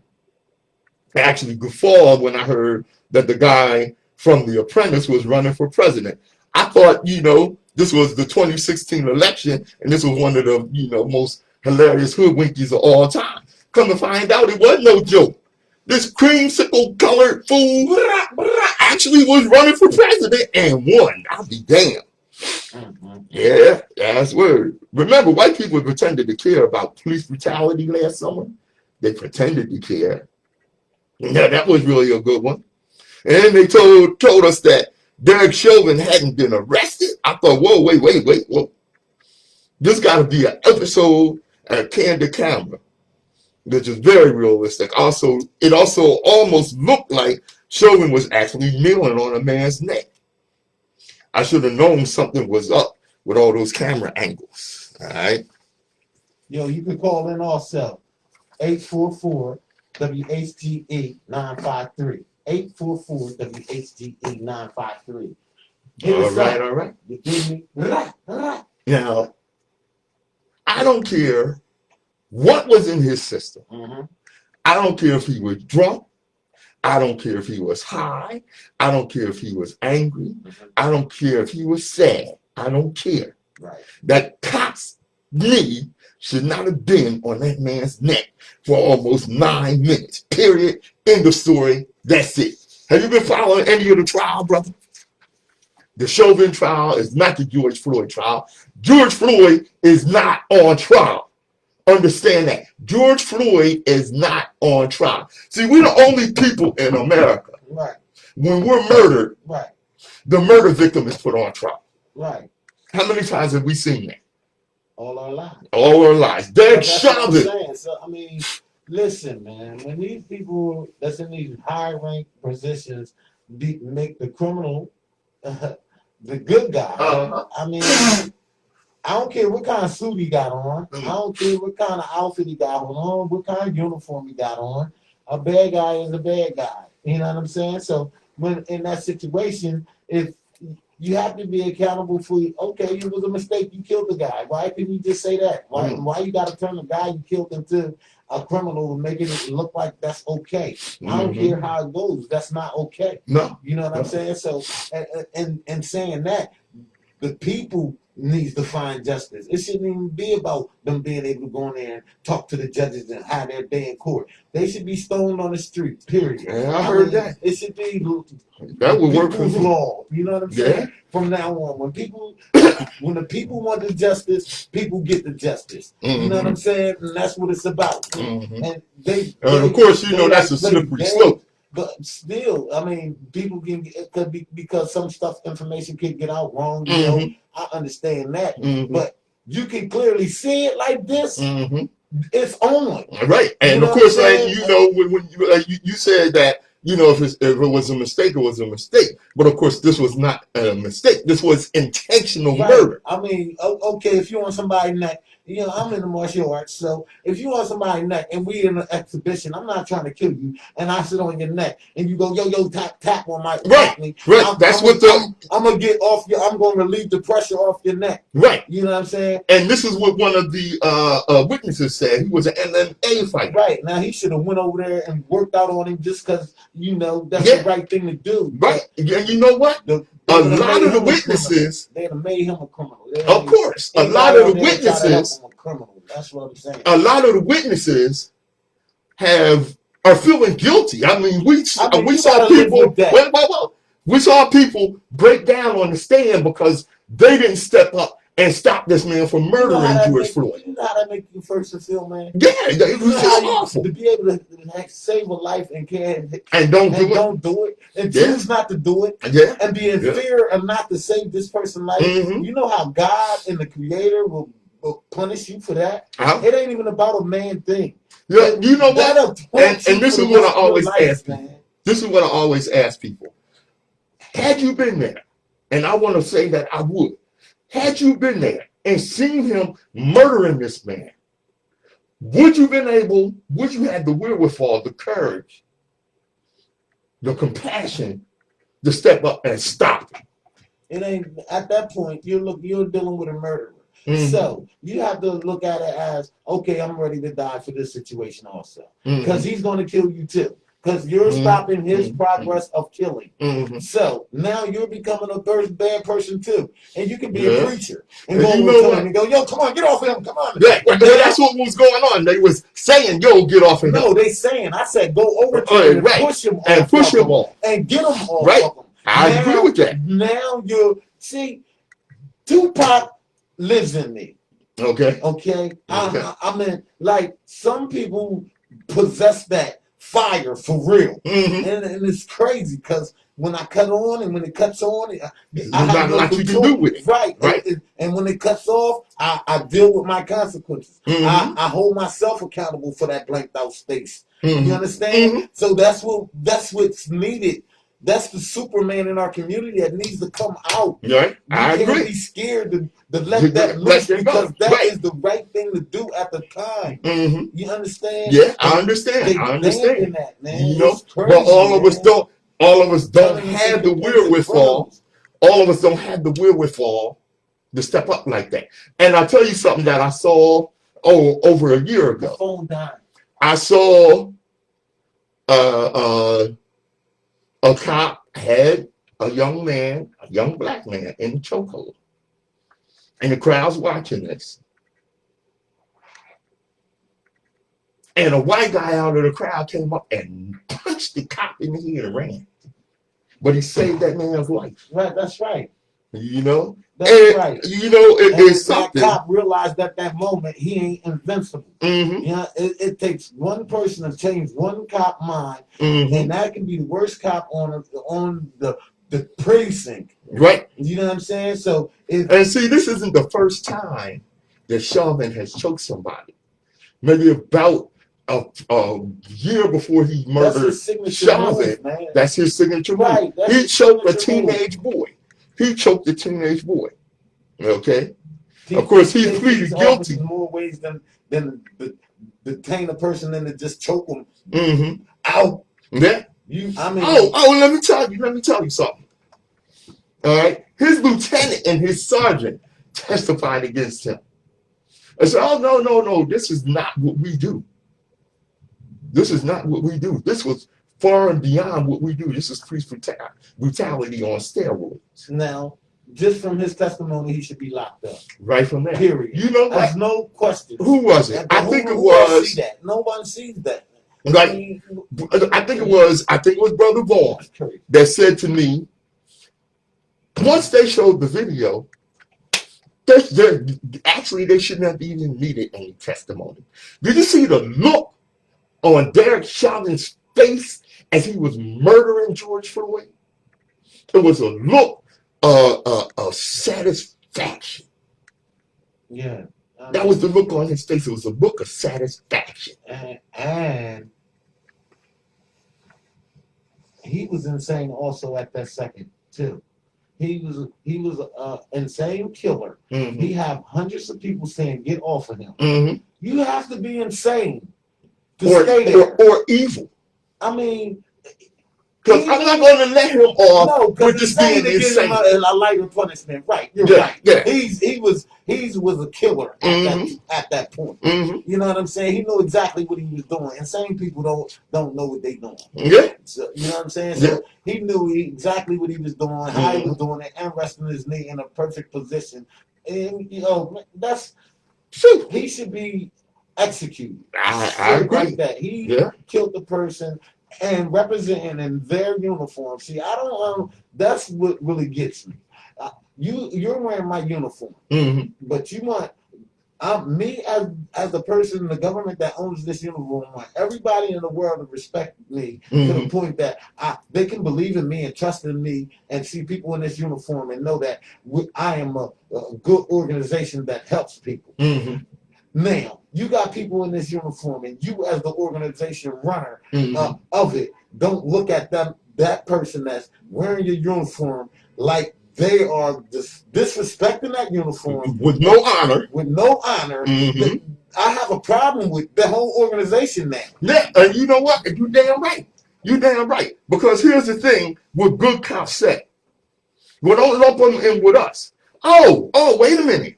actually guffawed when I heard that the guy from The Apprentice was running for president. I thought, this was the 2016 election, and this was one of the, most hilarious hoodwinkies of all time. Come to find out, it wasn't no joke. This creamsicle colored fool actually was running for president and won. I'll be damned. Yeah, that's word. Remember, white people pretended to care about police brutality last summer. They pretended to care. Yeah, that was really a good one. And they told us that Derek Chauvin hadn't been arrested. I thought, whoa, wait. This got to be an episode at a candid camera, which is very realistic. It also almost looked like Chauvin was actually kneeling on a man's neck. I should have known something was up with all those camera angles. All right. Yo, you can call in also 844 WHGE 953. 844 WHGE 953. All right. You give me? Now, I don't care what was in his system. I don't care if he was drunk. I don't care if he was high. I don't care if he was angry. I don't care if he was sad. I don't care. Right. That cops knee should not have been on that man's neck for almost 9 minutes. Period. End of story. That's it. Have you been following any of the trial, brother? The Chauvin trial is not the George Floyd trial. George Floyd is not on trial. Understand that. George Floyd is not on trial. See, we're the only people in America. Right. When we're murdered, Right. the murder victim is put on trial. Right. How many times have we seen that? All our lives. All our lives. Dead That's what I'm Chauvin. saying. So I mean, listen, man. When these people that's in these high rank positions make the criminal the good guy, I mean, I don't care what kind of suit he got on. I don't care what kind of outfit he got on, what kind of uniform he got on. A bad guy is a bad guy. You know what I'm saying? So when in that situation, if you have to be accountable for, okay, it was a mistake, you killed the guy. Why couldn't you just say that? Why you got to turn the guy you killed into a criminal and making it look like that's okay? I don't care how it goes. That's not okay. No. You know what I'm saying? So, and saying that, the people needs to find justice. It shouldn't even be about them being able to go in there and talk to the judges and have their day in court. They should be stoned on the street, period. Yeah, I heard that. It should be that would work for people's me. law. You know what I'm saying? Yeah. From now on, when the people want the justice, people get the justice. You know what I'm saying? And that's what it's about. And of course, you know that's a slippery slope. But still, I mean, people it could be because some information can get out wrong. You know, I understand that, but you can clearly see it like this. It's on. Right, and of course, like you know, when you said that, you know, if it was a mistake, it was a mistake. But of course, this was not a mistake. This was intentional murder. I mean, okay, if you want somebody's neck, you know, I'm in the martial arts, so if you want somebody's neck and we in an exhibition, I'm not trying to kill you, and I sit on your neck and you go, yo, tap on my right. I'm gonna get off your, I'm gonna relieve the pressure off your neck. Right. You know what I'm saying? And this is what one of the witnesses said. He was an MMA fighter. Right. Now he should have went over there and worked out on him just because, you know, that's the right thing to do. Right. And you know what? A lot of the witnesses, they have made him a criminal. Of course, a lot of the witnesses, that's what I'm saying. A lot of the witnesses are feeling guilty. I mean, we saw people. We saw people break down on the stand because they didn't step up and stop this man from murdering George Floyd. You know how that make you first feel, man? Yeah, it was just awful. To be able to save a life and don't do it, and choose not to do it, and be in fear of not to save this person's life. You know how God and the Creator will punish you for that? It ain't even about a man thing. Yeah, you know what? And this is what I always ask, man. This is what I always ask people. Had you been there, and I want to say that I would, had you been there and seen him murdering this man, would you have the wherewithal, the courage, the compassion to step up and stop him? It ain't, at that point, you're dealing with a murderer. So you have to look at it as, okay, I'm ready to die for this situation also. Because he's going to kill you too. Because you're stopping his progress of killing. So now you're becoming a bad person too. And you can be a preacher and go over to him and go, yo, come on, get off him, come on. That's what was going on. They was saying, yo, get off him. No, they saying, I said, go over to him and push him off. And get him off of him. I agree with that. Now see, Tupac lives in me. Okay. I mean, like, some people possess that fire for real, and it's crazy because when I cut on and when it cuts on, I have no control. You can do with it. Right. And when it cuts off, I deal with my consequences. I hold myself accountable for that blanked out space. You understand? So that's what's needed. That's the Superman in our community that needs to come out. Right. I agree. Can't be scared to let that loose because that is the right thing to do at the time. You understand? Yeah, I understand. I understand. That, man. You know, crazy, but all of us don't have the wherewithal. All of us don't have the wherewithal to step up like that. And I'll tell you something that I saw over a year ago. The phone died. I saw a cop had a young black man in the chokehold. And the crowd's watching this. And a white guy out of the crowd came up and punched the cop in the head and ran. But he saved that man's life. Right, that's right. You know? That's And, right. you know, it's something. That cop realized at that moment he ain't invincible. Mm-hmm. You know, it takes one person to change one cop mind, Mm-hmm. and that can be the worst cop on the precinct. Right. You know what I'm saying? So and see, this isn't the first time that Chauvin has choked somebody. Maybe about a year before he murdered Chauvin. That's his signature move. He choked a teenage boy. He choked a teenage boy. Okay. Of course, he pleaded guilty. In more ways than detain a person than to just choke them out. Yeah. I mean. Let me tell you something. All right. His lieutenant and his sergeant testified against him. I said, oh, no. This is not what we do. This is not what we do. This was far and beyond what we do. This is police brutality on steroids. Now, just from his testimony, he should be locked up. Right from there. Period. You know what? There's no question. Who was it? I think it was. See that? No one sees that. Like, I think it was Brother Vaughn that said to me, once they showed the video, they shouldn't have even needed any testimony. Did you see the look on Derek Chauvin's face as he was murdering George Floyd? It was a look of satisfaction. Yeah. That was the look on his face. It was a look of satisfaction. And he was insane also at that second, too. He was an insane killer. Mm-hmm. He had hundreds of people saying, get off of him. Mm-hmm. You have to be insane to stay there. Or evil. I mean, because I'm not going to let him off with just being insane. A lighter punishment, right? You're right. Yeah. He was a killer at that point. Mm-hmm. You know what I'm saying? He knew exactly what he was doing. Insane people don't know what they're doing. Yeah. So, you know what I'm saying? So he knew exactly what he was doing, how he was doing it, and resting his knee in a perfect position. And he should be executed. I agree. Like that. He killed the person. And representing in their uniform. See, I don't. That's what really gets me. You're wearing my uniform, but you want me as the person in the government that owns this uniform. I want everybody in the world to respect me to the point that they can believe in me and trust in me and see people in this uniform and know that I am a good organization that helps people. Now, you got people in this uniform, and you as the organization runner of it, don't look at that person that's wearing your uniform like they are disrespecting that uniform. With no honor. With no honor. I have a problem with the whole organization now. Yeah, and you know what? You're damn right. You're damn right. Because here's the thing what good cops say. Well, don't lump them in with us. Oh, wait a minute.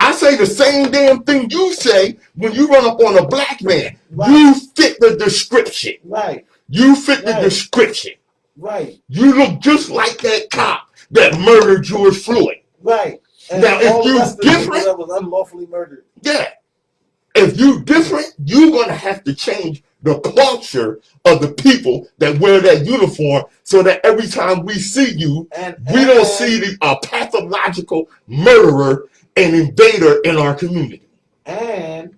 I say the same damn thing you say when you run up on a black man. Right. You fit the description. Right. You fit the description. Right. You look just like that cop that murdered George Floyd. Right. And now, if you different, that was unlawfully murdered. Yeah. If you different, you're gonna have to change the culture of the people that wear that uniform, so that every time we see you, we don't see a pathological murderer and invader in our community. And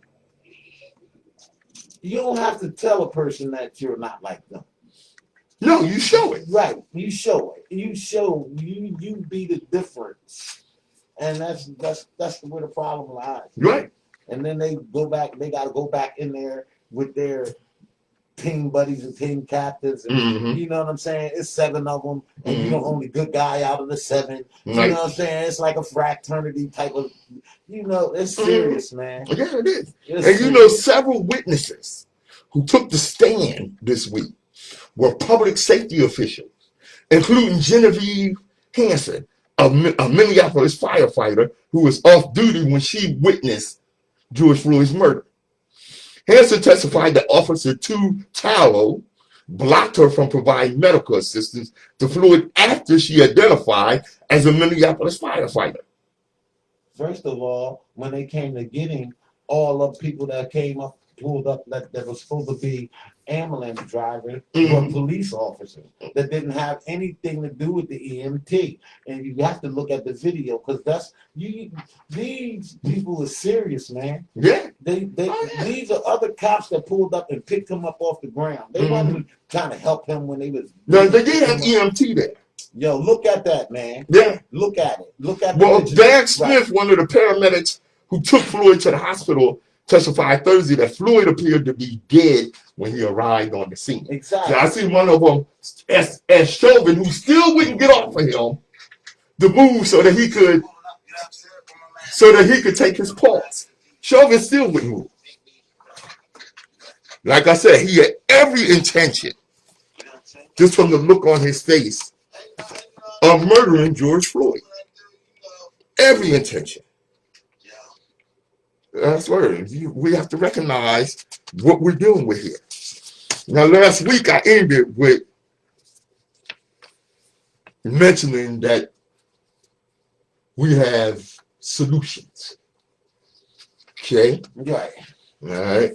you don't have to tell a person that you're not like them. No, you show it. Right. You show it. You be the difference. And that's where the problem lies. Right. And then they gotta go back in there with their team buddies and team captains, and you know what I'm saying? It's 7 of them, and you're the only good guy out of the 7. You know what I'm saying? It's like a fraternity type of, it's serious, man. Yeah, it is. It's serious. Several witnesses who took the stand this week were public safety officials, including Genevieve Hanson, a Minneapolis firefighter who was off duty when she witnessed George Floyd's murder. Hanson testified that Officer Tallow blocked her from providing medical assistance to Floyd after she identified as a Minneapolis firefighter. First of all, when they came to get him, all of the people that came up pulled up that was supposed to be ambulance drivers were Mhm. police officers that didn't have anything to do with the EMT. And you have to look at the video because that's you. These people are serious, man. Yeah. These are other cops that pulled up and picked him up off the ground. They wasn't trying to help him when they was. No, they did have EMT there. Yo, look at that, man. Yeah. Look at it. Look at Well, the picture. Dan Smith, one of the paramedics who took Floyd to the hospital, testified Thursday that Floyd appeared to be dead when he arrived on the scene. Exactly. So I see one of them as Chauvin, who still wouldn't get off of him to move so that he could take his pulse. Chauvin still wouldn't move. Like I said, he had every intention, just from the look on his face, of murdering George Floyd. Every intention. That's word. We have to recognize what we're dealing with here. Now, last week I ended with mentioning that we have solutions. Okay? Right. All right.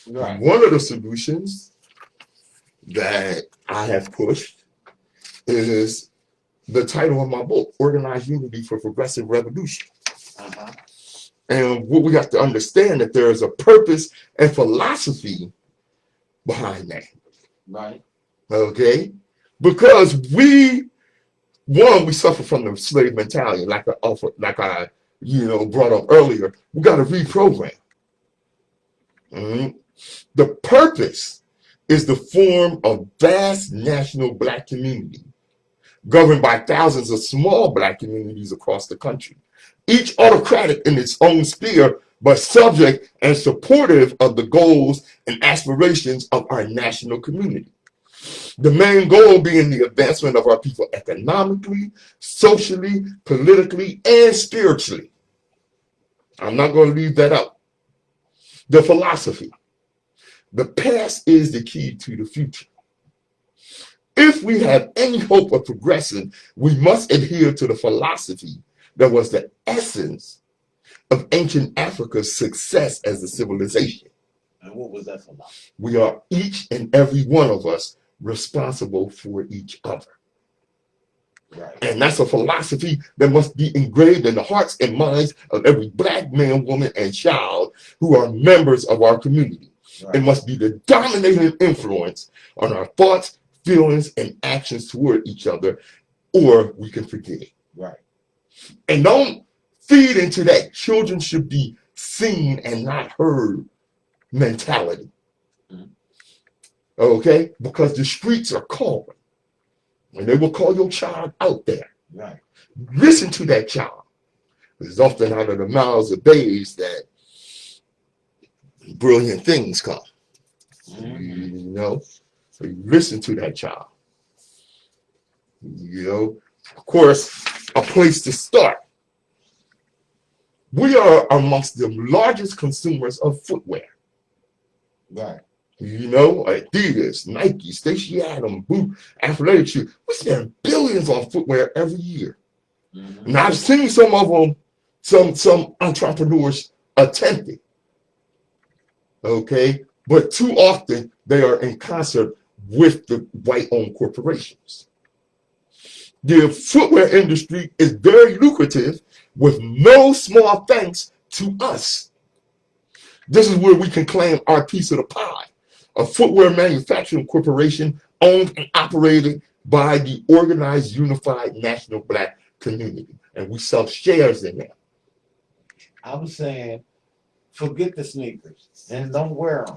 Right. One of the solutions that I have pushed is the title of my book, Organized Unity for Progressive Revolution. Uh-huh. And what we have to understand that there is a purpose and philosophy behind that. Right. Okay? Because we suffer from the slave mentality, like I brought up earlier. We got to reprogram. The purpose is to form a vast national black community governed by thousands of small black communities across the country, each autocratic in its own sphere, but subject and supportive of the goals and aspirations of our national community. The main goal being the advancement of our people economically, socially, politically, and spiritually. I'm not going to leave that out. The philosophy. The past is the key to the future. If we have any hope of progressing, we must adhere to the philosophy that was the essence of ancient Africa's success as a civilization. And what was that philosophy? We are each and every one of us responsible for each other. Right. And that's a philosophy that must be engraved in the hearts and minds of every black man, woman, and child who are members of our community. Right. It must be the dominating influence on our thoughts, feelings, and actions toward each other, or we can forget it. Right. And don't feed into that children should be seen and not heard mentality. Mm-hmm. Okay? Because the streets are calling. And they will call your child out there. Right. Listen to that child. It's often out of the mouths of babes that brilliant things come. Mm-hmm. You know? So you listen to that child. You know? Of course, a place to start. We are amongst the largest consumers of footwear. Right. You know, Adidas, Nike, Stacey Adams, Boot, athletic shoes. We spend billions on footwear every year. Mm-hmm. Now I've seen some of them, some entrepreneurs attempt it. Okay, but too often they are in concert with the white-owned corporations. The footwear industry is very lucrative with no small thanks to us. This is where we can claim our piece of the pie. A footwear manufacturing corporation owned and operated by the organized, unified national black community. And we sell shares in that. I was saying, forget the sneakers and don't wear them.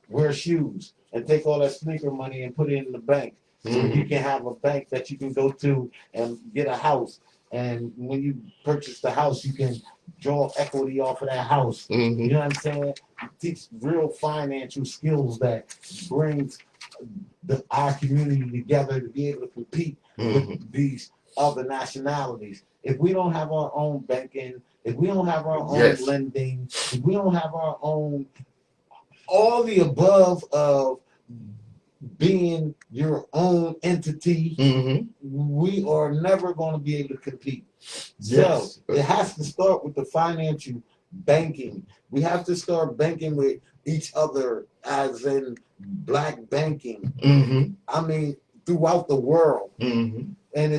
Wear shoes and take all that sneaker money and put it in the bank. So you can have a bank that you can go to and get a house. And when you purchase the house, you can draw equity off of that house. Mm-hmm. You know what I'm saying? Teach real financial skills that brings our community together to be able to compete with these other nationalities. If we don't have our own banking, if we don't have our own lending, if we don't have our own, all the above of being your own entity, we are never going to be able to compete. Yes. So it has to start with the financial banking. We have to start banking with each other, as in black banking. Mm-hmm. I mean, throughout the world. Mm-hmm. And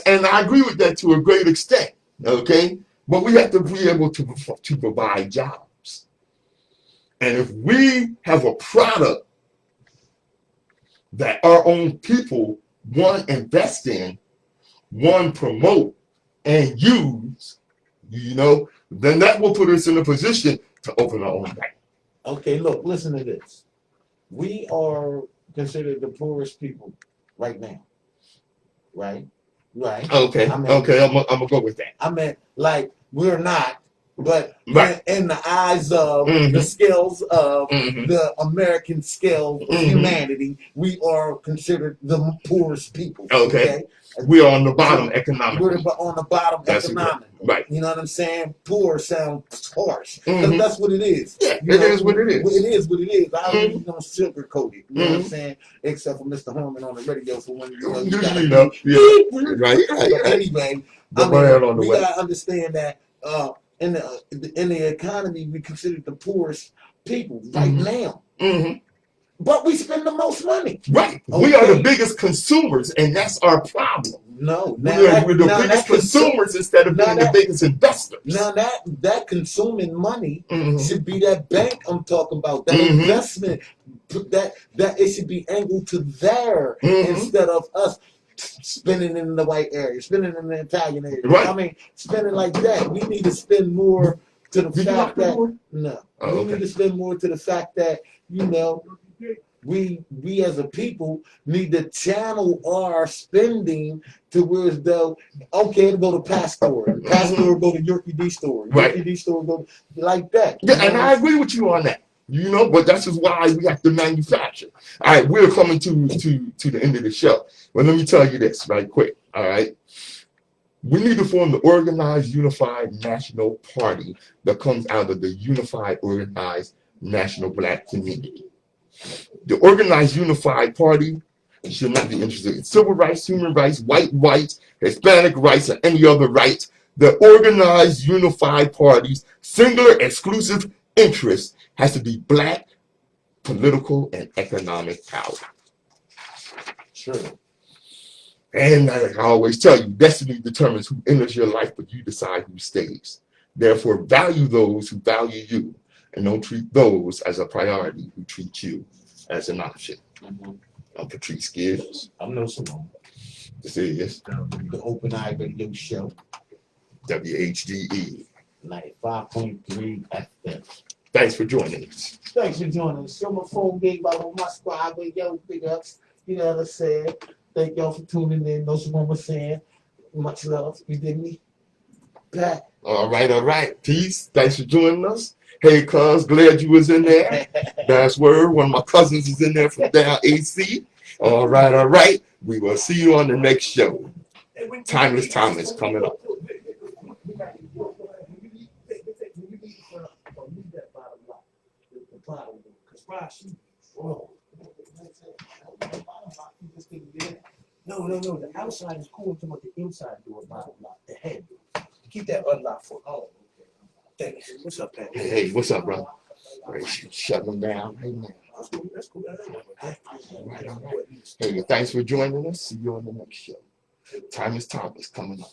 and I agree with that to a great extent. Okay, but we have to be able to provide jobs. And if we have a product that our own people want to invest in, want to promote and use, then that will put us in a position to open our own bank. okay, look, listen to this. We are considered the poorest people right now. Right? Right. Okay, I mean, okay, I'm gonna go with that. I mean, like, we're not, but Right. in the eyes of the scales of the American scale of humanity, we are considered the poorest people. Okay. We are on the bottom So, economically. we're on the bottom That's economically. right. You know what I'm saying? Poor sounds harsh. Mhm. That's what it is. Yeah, it is what it is. It is what it is. I don't even sugarcoat it. You know what I'm saying? Except for Mr. Harmon on the radio for when you gotta Right. But anyway, we gotta understand that in the economy we consider the poorest people right now. Mm-hmm. But we spend the most money. Right. Okay. We are the biggest consumers, and that's our problem. No, We're the biggest consumers instead of being the biggest investors. Now that consuming money should be that bank I'm talking about. That investment, that it should be angled to there instead of us spending in the white area, spending in the Italian area. Right. I mean, spending like that. We need to spend more to the fact that we need to spend more to the fact that we as a people need to channel our spending to where as though, okay, it'll go to Pastor go to Yorkie D store, right. Yorkie D store go like that. Yeah, and I agree with you on that. But that's just why we have to manufacture. All right, we're coming to the end of the show. Well, let me tell you this right quick. All right. We need to form the organized, unified national party that comes out of the unified, organized national black community. The organized, unified party should not be interested in civil rights, human rights, white rights, Hispanic rights, or any other rights. The organized, unified party's singular, exclusive interest has to be black political and economic power. Sure. And like I always tell you, destiny determines who enters your life, but you decide who stays. Therefore, value those who value you, and don't treat those as a priority who treat you as an option. I'm Patrice Gibbs. I'm Nsoromma. This is the Open Eye Radio Show. WHGE 95.3 FM. Thanks for joining us. Thanks for joining us. Show my phone gave out on my squad with yo big ups. You know what I said. Thank y'all for tuning in. Nsoromma saying much love. You dig me? Back. All right. Peace. Thanks for joining us. Hey, cuz, glad you was in there. That's word. One of my cousins is in there from down AC. All right. We will see you on the next show. Timeless Thomas coming up. No. The outside is cool until the inside door bottom lock. The head. Keep that unlocked for. Oh, okay. Thanks. What's up, Pat? Hey, what's up, bro? Right, shut them down. Hey, man. That's cool. All right. Hey, thanks for joining us. See you on the next show. Timeless Thomas coming up.